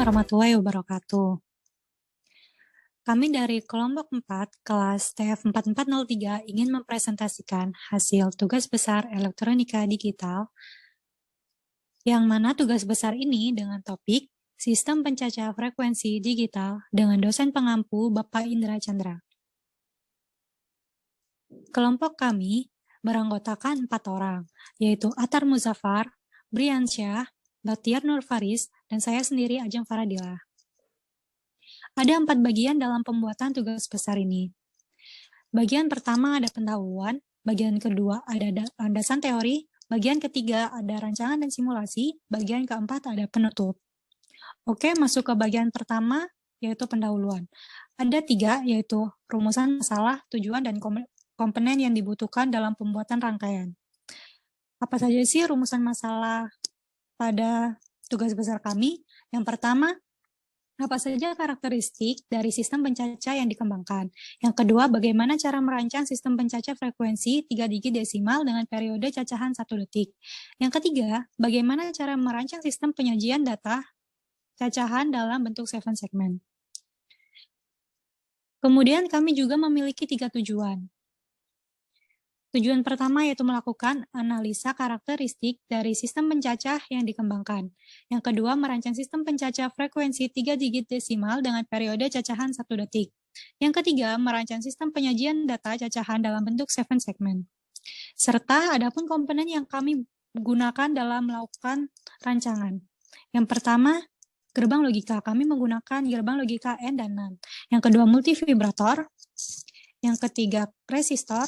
warahmatullahi wabarakatuh. Kami dari kelompok 4, kelas TF4403 ingin mempresentasikan hasil tugas besar elektronika digital, yang mana tugas besar ini dengan topik Sistem Pencacah Frekuensi Digital dengan dosen pengampu Bapak Indra Chandra. Kelompok kami beranggotakan 4 orang, yaitu Atar Muzaffar, Briansyah, Batiar Nur Faris, dan saya sendiri Ajeng Faradila. Ada 4 bagian dalam pembuatan tugas besar ini. Bagian pertama ada pendahuluan, bagian kedua ada landasan teori, bagian ketiga ada rancangan dan simulasi, bagian keempat ada penutup. Oke, masuk ke bagian pertama, yaitu pendahuluan. Ada 3, yaitu rumusan masalah, tujuan, dan komponen yang dibutuhkan dalam pembuatan rangkaian. Apa saja sih rumusan masalah pada tugas besar kami? Yang pertama, apa saja karakteristik dari sistem pencacah yang dikembangkan? Yang kedua, bagaimana cara merancang sistem pencacah frekuensi 3 digit desimal dengan periode cacahan 1 detik? Yang ketiga, bagaimana cara merancang sistem penyajian data cacahan dalam bentuk 7 segmen? Kemudian kami juga memiliki 3 tujuan. Tujuan pertama yaitu melakukan analisa karakteristik dari sistem pencacah yang dikembangkan. Yang kedua, merancang sistem pencacah frekuensi 3 digit desimal dengan periode cacahan 1 detik. Yang ketiga, merancang sistem penyajian data cacahan dalam bentuk 7 segmen. Serta adapun komponen yang kami gunakan dalam melakukan rancangan. Yang pertama, gerbang logika. Kami menggunakan gerbang logika N dan NAND. Yang kedua, multivibrator. Yang ketiga, resistor.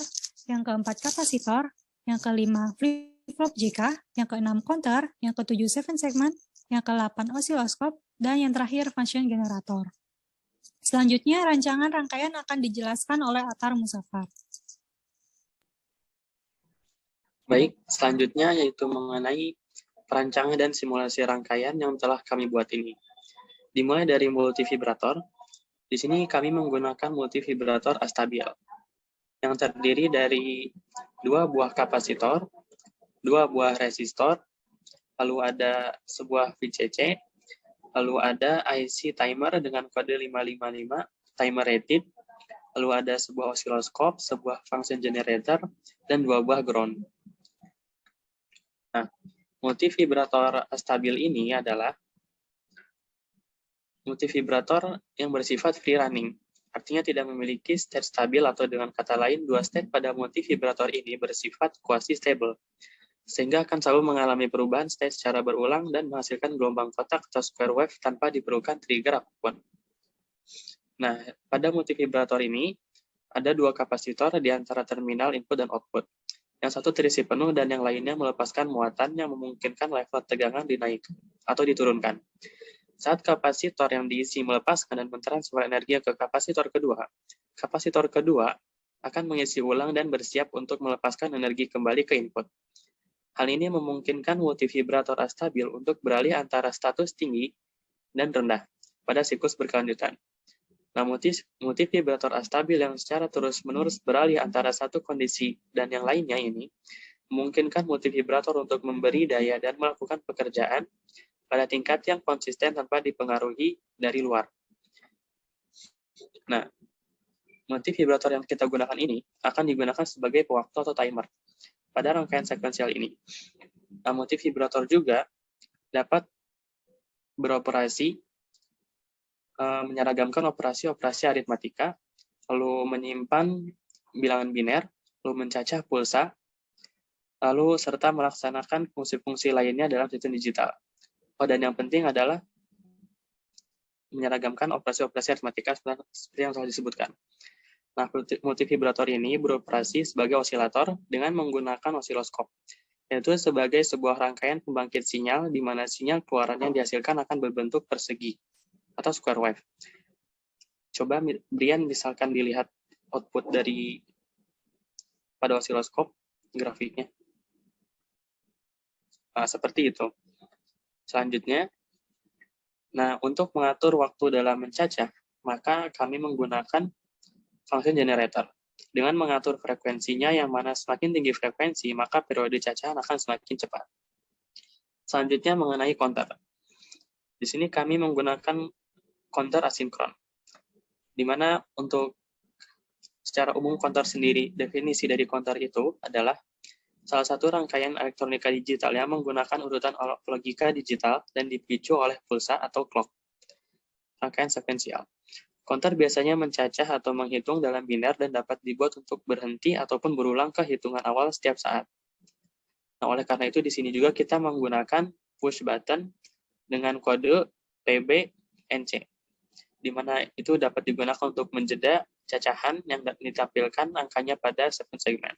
Yang keempat, kapasitor. Yang kelima, flip-flop JK. Yang keenam, counter. Yang ketujuh, 7 segmen. Yang ke-8, osiloskop. Dan yang terakhir, function generator. Selanjutnya, rancangan rangkaian akan dijelaskan oleh Atar Muzaffar. Baik, selanjutnya yaitu mengenai perancangan dan simulasi rangkaian yang telah kami buat ini. Dimulai dari multivibrator. Di sini kami menggunakan multivibrator astabil yang terdiri dari 2 buah kapasitor, 2 buah resistor, lalu ada sebuah VCC, lalu ada IC timer dengan kode 555, timer rated, lalu ada sebuah osiloskop, sebuah function generator, dan 2 buah ground. Nah, multivibrator stabil ini adalah multivibrator yang bersifat free running. Artinya tidak memiliki state stabil atau dengan kata lain, 2 state pada multivibrator ini bersifat quasi-stable, sehingga akan selalu mengalami perubahan state secara berulang dan menghasilkan gelombang kotak atau square wave tanpa diperlukan trigger apapun. Nah, pada multivibrator ini, ada 2 kapasitor di antara terminal input dan output. Yang satu terisi penuh dan yang lainnya melepaskan muatan yang memungkinkan level tegangan dinaikkan atau diturunkan. Saat kapasitor yang diisi melepaskan dan mentransfer energi ke kapasitor kedua akan mengisi ulang dan bersiap untuk melepaskan energi kembali ke input. Hal ini memungkinkan multivibrator astabil untuk beralih antara status tinggi dan rendah pada siklus berkelanjutan. Nah, multivibrator astabil yang secara terus-menerus beralih antara satu kondisi dan yang lainnya ini memungkinkan multivibrator untuk memberi daya dan melakukan pekerjaan pada tingkat yang konsisten tanpa dipengaruhi dari luar. Nah, multivibrator yang kita gunakan ini akan digunakan sebagai pewaktu atau timer pada rangkaian sekuensial ini. Nah, multivibrator juga dapat beroperasi menyeragamkan operasi-operasi aritmatika, lalu menyimpan bilangan biner, lalu mencacah pulsa, lalu serta melaksanakan fungsi-fungsi lainnya dalam sistem digital. Dan yang penting adalah menyeragamkan operasi-operasi aritmatika seperti yang telah disebutkan. Nah, multivibrator ini beroperasi sebagai osilator dengan menggunakan osiloskop, yaitu sebagai sebuah rangkaian pembangkit sinyal di mana sinyal keluarannya dihasilkan akan berbentuk persegi atau square wave. Coba Brian misalkan dilihat output dari pada osiloskop grafiknya. Nah, seperti itu. Selanjutnya, nah untuk mengatur waktu dalam mencacah, maka kami menggunakan function generator. Dengan mengatur frekuensinya yang mana semakin tinggi frekuensi, maka periode cacahan akan semakin cepat. Selanjutnya mengenai counter. Di sini kami menggunakan counter asinkron, di mana untuk secara umum counter sendiri, definisi dari counter itu adalah salah satu rangkaian elektronika digital yang menggunakan urutan logika digital dan dipicu oleh pulsa atau clock, rangkaian sekuensial. Counter biasanya mencacah atau menghitung dalam biner dan dapat dibuat untuk berhenti ataupun berulang ke hitungan awal setiap saat. Nah, oleh karena itu di sini juga kita menggunakan push button dengan kode PB/NC, di mana itu dapat digunakan untuk menjeda cacahan yang ditampilkan angkanya pada segmen.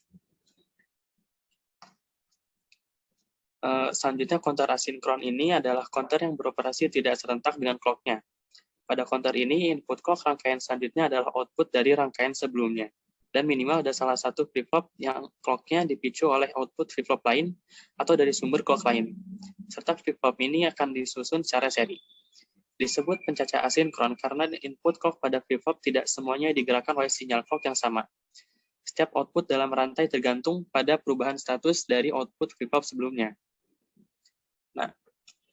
Selanjutnya, counter asinkron ini adalah counter yang beroperasi tidak serentak dengan clock-nya. Pada counter ini, input clock rangkaian selanjutnya adalah output dari rangkaian sebelumnya. Dan minimal ada salah satu flip-flop yang clock-nya dipicu oleh output flip-flop lain atau dari sumber clock lain. Serta flip-flop ini akan disusun secara seri. Disebut pencacah asinkron karena input clock pada flip-flop tidak semuanya digerakkan oleh sinyal clock yang sama. Setiap output dalam rantai tergantung pada perubahan status dari output flip-flop sebelumnya. Nah,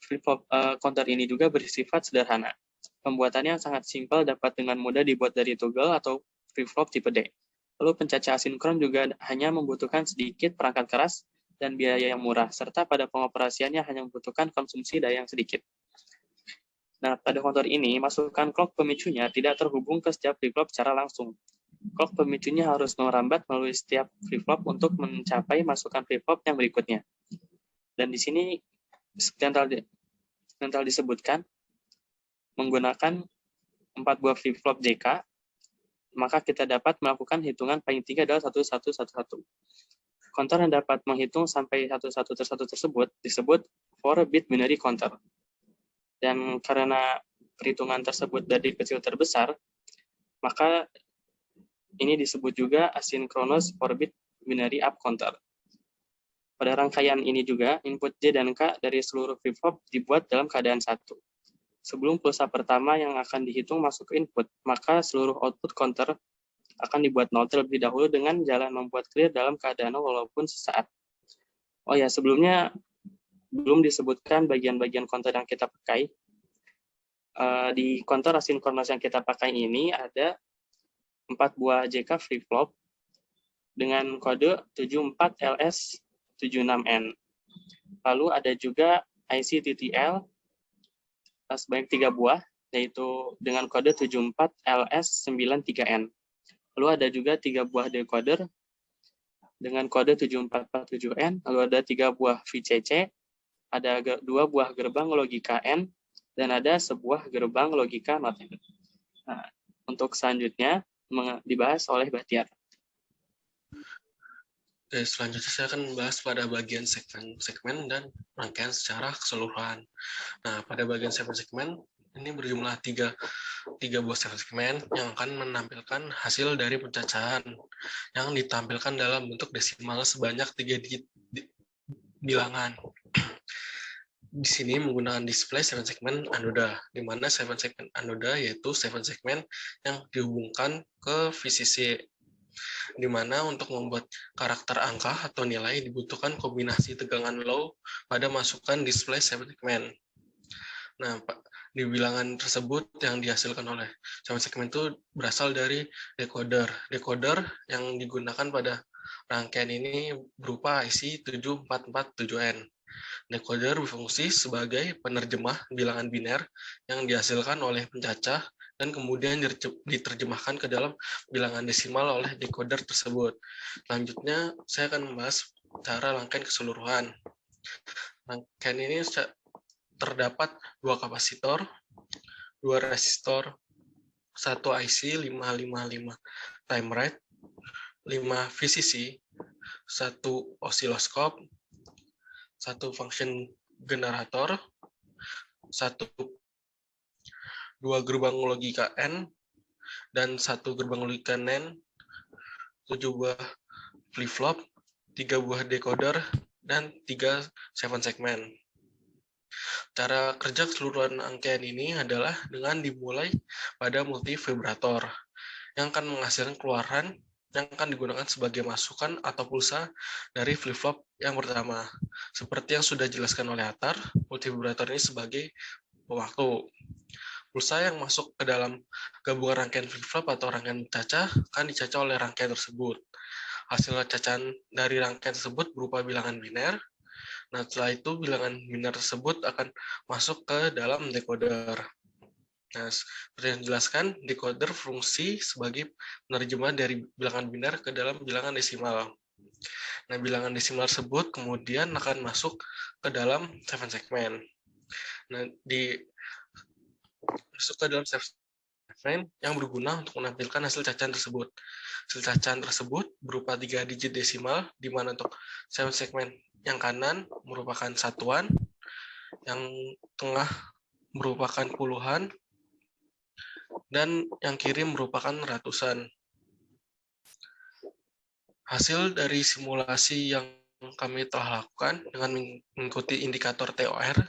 flip-flop counter ini juga bersifat sederhana. Pembuatannya sangat simpel, dapat dengan mudah dibuat dari toggle atau flip-flop tipe D. Lalu pencacah asinkron juga hanya membutuhkan sedikit perangkat keras dan biaya yang murah, serta pada pengoperasiannya hanya membutuhkan konsumsi daya yang sedikit. Nah, pada counter ini, masukan clock pemicunya tidak terhubung ke setiap flip-flop secara langsung. Clock pemicunya harus merambat melalui setiap flip-flop untuk mencapai masukan flip-flop yang berikutnya. Dan di sini seperti yang telah disebutkan, menggunakan 4 buah flip-flop JK, maka kita dapat melakukan hitungan paling tinggi adalah 1111. Counter yang dapat menghitung sampai 1111 tersebut disebut 4-bit binary counter. Dan karena perhitungan tersebut dari kecil terbesar, maka ini disebut juga asynchronous 4-bit binary up counter. Pada rangkaian ini juga, input J dan K dari seluruh flip-flop dibuat dalam keadaan satu. Sebelum pulsa pertama yang akan dihitung masuk ke input, maka seluruh output counter akan dibuat 0 terlebih dahulu dengan jalan membuat clear dalam keadaan 0 walaupun sesaat. Oh ya, sebelumnya belum disebutkan bagian-bagian counter yang kita pakai. Di counter asinkronous yang kita pakai ini ada 4 buah JK flip-flop dengan kode 74LS76N. Lalu ada juga IC TTL sebanyak 3 buah, yaitu dengan kode 74LS93N. Lalu ada juga 3 buah decoder dengan kode 7447N, lalu ada 3 buah VCC, ada 2 buah gerbang logika N, dan ada sebuah gerbang logika not N. Nah, untuk selanjutnya dibahas oleh Bahtiar. Oke, selanjutnya saya akan membahas pada bagian segmen dan rangkaian secara keseluruhan. Nah, pada bagian segmen ini berjumlah tiga buah segmen yang akan menampilkan hasil dari pencacahan yang ditampilkan dalam bentuk desimal sebanyak 3 digit bilangan. Di sini menggunakan display 7 segmen anoda, di mana 7 segmen anoda yaitu 7 segmen yang dihubungkan ke VCC, di mana untuk membuat karakter angka atau nilai dibutuhkan kombinasi tegangan low pada masukan display 7 segmen. Nah, di bilangan tersebut yang dihasilkan oleh 7 segmen itu berasal dari decoder. Decoder yang digunakan pada rangkaian ini berupa IC 7447N. Decoder berfungsi sebagai penerjemah bilangan biner yang dihasilkan oleh pencacah dan kemudian diterjemahkan ke dalam bilangan desimal oleh decoder tersebut. Selanjutnya, saya akan membahas cara rangkaian keseluruhan. Rangkaian ini terdapat 2 kapasitor, 2 resistor, 1 IC 555 time rate, 5 VCC, 1 osiloskop, 1 function generator, 2 gerbang logika N, dan 1 gerbang logika NAND, 7 buah flip-flop, 3 buah decoder, dan 3 7 segmen. Cara kerja keseluruhan rangkaian ini adalah dengan dimulai pada multivibrator yang akan menghasilkan keluaran yang akan digunakan sebagai masukan atau pulsa dari flip-flop yang pertama. Seperti yang sudah dijelaskan oleh Atar, multivibrator ini sebagai waktu. Pulsa yang masuk ke dalam gabungan rangkaian flip-flop atau rangkaian cacah akan dicacah oleh rangkaian tersebut. Hasil cacahan dari rangkaian tersebut berupa bilangan biner. Nah, setelah itu bilangan biner tersebut akan masuk ke dalam decoder. Nah, seperti yang dijelaskan, decoder fungsi sebagai penerjemah dari bilangan biner ke dalam bilangan desimal. Nah, bilangan desimal tersebut kemudian akan masuk ke dalam 7 segmen. Nah, masuk ke dalam 7 segmen yang berguna untuk menampilkan hasil cacahan tersebut. Hasil cacahan tersebut berupa 3 digit desimal, di mana untuk 7 segmen yang kanan merupakan satuan, yang tengah merupakan puluhan, dan yang kiri merupakan ratusan. Hasil dari simulasi yang kami telah lakukan dengan mengikuti indikator TOR,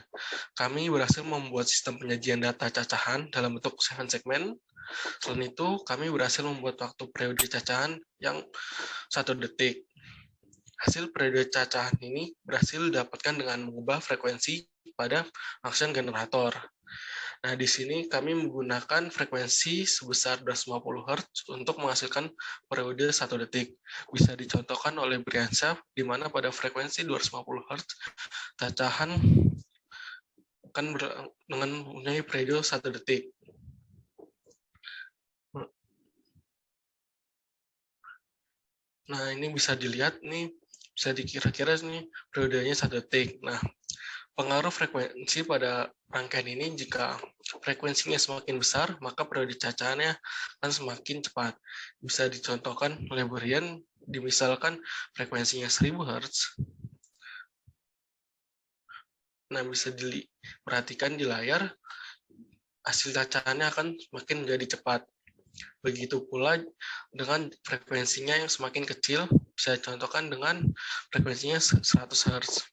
kami berhasil membuat sistem penyajian data cacahan dalam bentuk 7 segmen. Selain itu, kami berhasil membuat waktu periode cacahan yang 1 detik. Hasil periode cacahan ini berhasil didapatkan dengan mengubah frekuensi pada function generator. Nah, di sini kami menggunakan frekuensi sebesar 250 Hz untuk menghasilkan periode 1 detik. Bisa dicontohkan oleh Briansyah, di mana pada frekuensi 250 Hz, cacahan akan dengan mempunyai periode 1 detik. Nah, ini bisa dilihat nih, bisa dikira-kira nih periodenya 1 detik. Nah, pengaruh frekuensi pada rangkaian ini, jika frekuensinya semakin besar, maka periode cacahannya akan semakin cepat. Bisa dicontohkan oleh Brian, misalkan frekuensinya 1000 Hz. Nah, bisa diperhatikan di layar, hasil cacahannya akan semakin menjadi cepat. Begitu pula dengan frekuensinya yang semakin kecil, bisa dicontohkan dengan frekuensinya 100 Hz.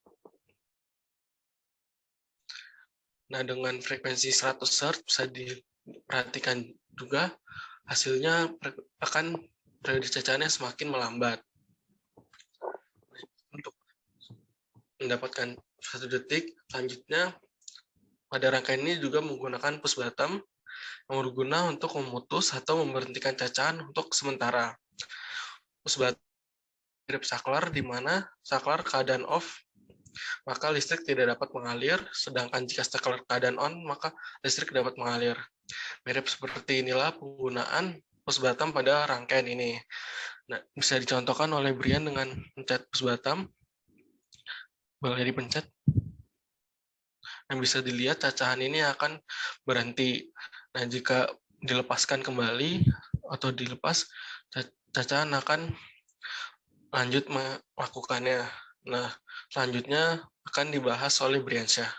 Nah, dengan frekuensi 100 Hz bisa diperhatikan juga hasilnya akan periode cacahannya semakin melambat. Untuk mendapatkan 1 detik, selanjutnya pada rangkaian ini juga menggunakan push button yang berguna untuk memutus atau memberhentikan cacahan untuk sementara. Push button mirip saklar, di mana saklar keadaan off, maka listrik tidak dapat mengalir, sedangkan jika saklar keadaan on, maka listrik dapat mengalir. Mirip seperti inilah penggunaan push button pada rangkaian ini. Nah, bisa dicontohkan oleh Brian dengan pencet push button. Boleh dipencet. Nah, bisa dilihat cacahan ini akan berhenti. Nah, jika dilepaskan kembali atau dilepas, cacahan akan lanjut melakukannya. Nah, selanjutnya akan dibahas oleh Briansyah.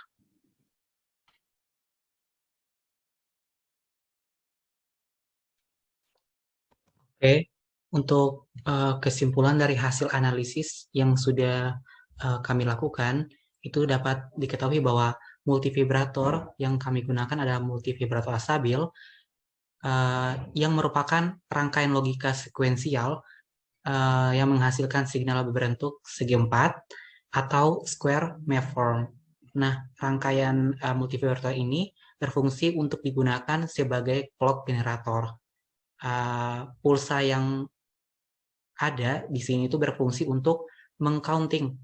Oke, untuk kesimpulan dari hasil analisis yang sudah kami lakukan, itu dapat diketahui bahwa multivibrator yang kami gunakan adalah multivibrator astabil yang merupakan rangkaian logika sekuensial yang menghasilkan signal berbentuk segi empat atau square waveform. Nah, rangkaian multivibrator ini berfungsi untuk digunakan sebagai clock generator. Pulsa yang ada di sini itu berfungsi untuk mengcounting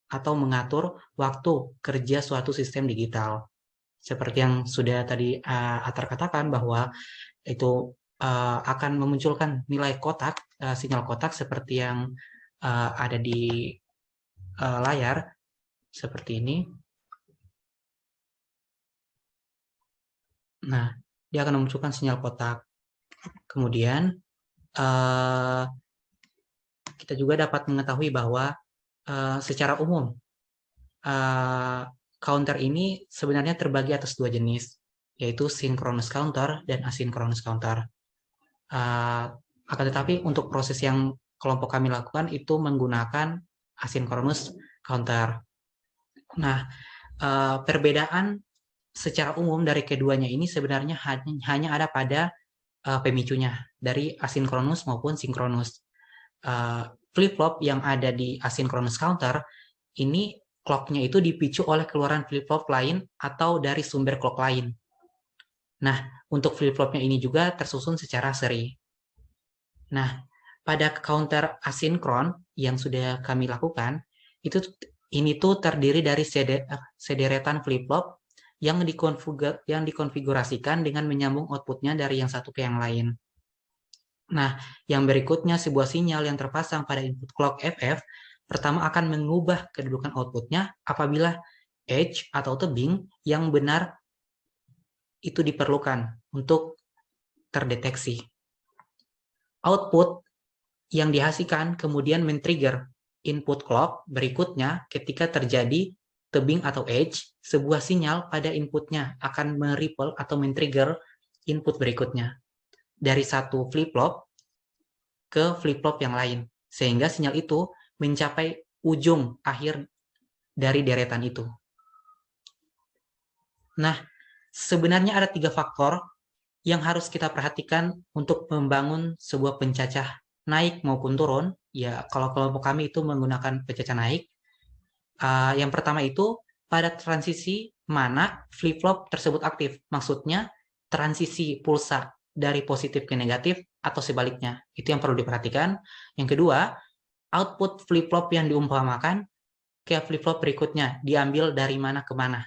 atau mengatur waktu kerja suatu sistem digital. Seperti yang sudah tadi Atar katakan, bahwa itu akan memunculkan nilai kotak, sinyal kotak seperti yang ada di layar, seperti ini. Nah, dia akan memunculkan sinyal kotak. Kemudian, kita juga dapat mengetahui bahwa secara umum, counter ini sebenarnya terbagi atas 2 jenis, yaitu synchronous counter dan asynchronous counter. Akan tetapi untuk proses yang kelompok kami lakukan itu menggunakan asynchronous counter. Nah, perbedaan secara umum dari keduanya ini sebenarnya hanya ada pada pemicunya, dari asynchronous maupun synchronous. Flip-flop yang ada di asynchronous counter ini clock-nya itu dipicu oleh keluaran flip-flop lain atau dari sumber clock lain. Nah, untuk flip-flopnya ini juga tersusun secara seri. Nah, pada counter asinkron yang sudah kami lakukan, ini tuh terdiri dari sederetan flip-flop yang dikonfigurasikan dengan menyambung outputnya dari yang satu ke yang lain. Nah, yang berikutnya sebuah sinyal yang terpasang pada input clock FF pertama akan mengubah kedudukan outputnya apabila edge atau tebing yang benar itu diperlukan untuk terdeteksi. Output yang dihasilkan kemudian men-trigger input clock berikutnya ketika terjadi tebing atau edge, sebuah sinyal pada inputnya akan meripple atau men-trigger input berikutnya dari satu flip-flop ke flip-flop yang lain, sehingga sinyal itu mencapai ujung akhir dari deretan itu. Nah, sebenarnya ada 3 faktor yang harus kita perhatikan untuk membangun sebuah pencacah naik maupun turun. Ya, kalau kelompok kami itu menggunakan pencacah naik. Yang pertama itu pada transisi mana flip-flop tersebut aktif. Maksudnya transisi pulsa dari positif ke negatif atau sebaliknya. Itu yang perlu diperhatikan. Yang kedua, output flip-flop yang diumpamakan ke flip-flop berikutnya diambil dari mana ke mana.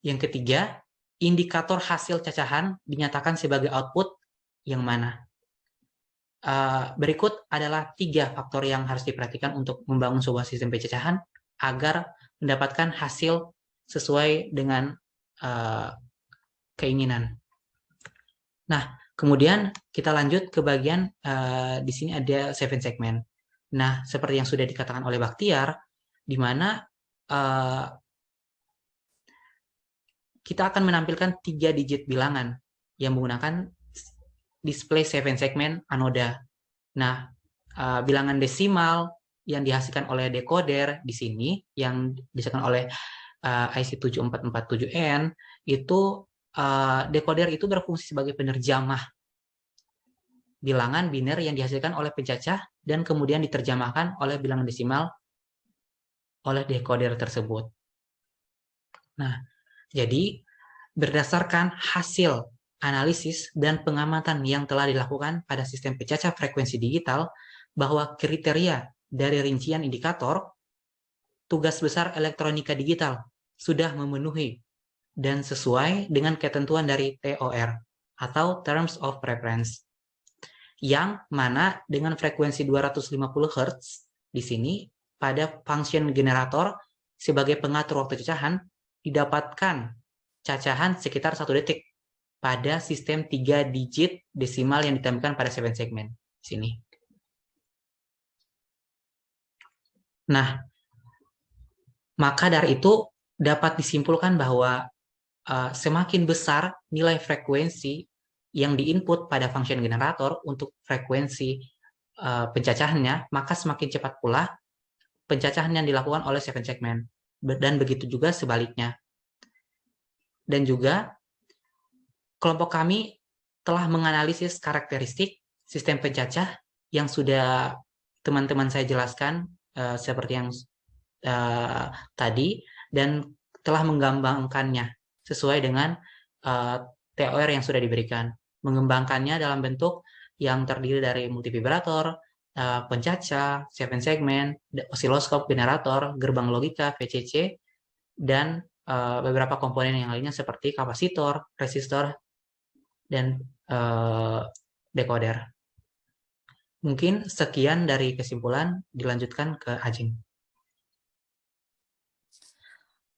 Yang ketiga, indikator hasil cacahan dinyatakan sebagai output yang mana. Berikut adalah 3 faktor yang harus diperhatikan untuk membangun sebuah sistem pecacahan agar mendapatkan hasil sesuai dengan keinginan. Nah, kemudian kita lanjut ke bagian di sini ada 7 segmen. Nah, seperti yang sudah dikatakan oleh Baktiar, di mana kita akan menampilkan 3 digit bilangan yang menggunakan display 7 segmen anoda. Nah, bilangan desimal yang dihasilkan oleh decoder di sini, yang dihasilkan oleh IC 7447N, itu decoder itu berfungsi sebagai penerjemah bilangan biner yang dihasilkan oleh pencacah dan kemudian diterjemahkan oleh bilangan desimal oleh decoder tersebut. Nah, jadi berdasarkan hasil analisis dan pengamatan yang telah dilakukan pada sistem pencacah frekuensi digital, bahwa kriteria dari rincian indikator tugas besar elektronika digital sudah memenuhi dan sesuai dengan ketentuan dari TOR atau Terms of Reference, yang mana dengan frekuensi 250 Hz di sini pada function generator sebagai pengatur waktu cacahan didapatkan cacahan sekitar 1 detik pada sistem 3 digit desimal yang ditampilkan pada 7 segmen di sini. Nah, maka dari itu dapat disimpulkan bahwa semakin besar nilai frekuensi yang diinput pada function generator untuk frekuensi pencacahannya, maka semakin cepat pula pencacahan yang dilakukan oleh 7 segmen. Dan begitu juga sebaliknya. Dan juga kelompok kami telah menganalisis karakteristik sistem pencacah yang sudah teman-teman saya jelaskan seperti yang tadi, dan telah menggambarkannya sesuai dengan TOR yang sudah diberikan. Mengembangkannya dalam bentuk yang terdiri dari multivibrator, pencacah, 7 segmen, osiloskop, generator, gerbang logika, VCC, dan beberapa komponen yang lainnya seperti kapasitor, resistor, dan decoder. Mungkin sekian dari kesimpulan, dilanjutkan ke Ajeng.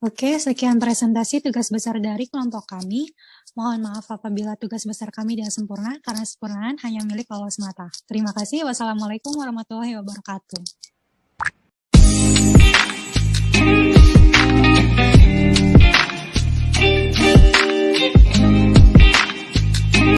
Oke, sekian presentasi tugas besar dari kelompok kami. Mohon maaf apabila tugas besar kami tidak sempurna, karena sempurnaan hanya milik Allah semata. Terima kasih. Wassalamualaikum warahmatullahi wabarakatuh.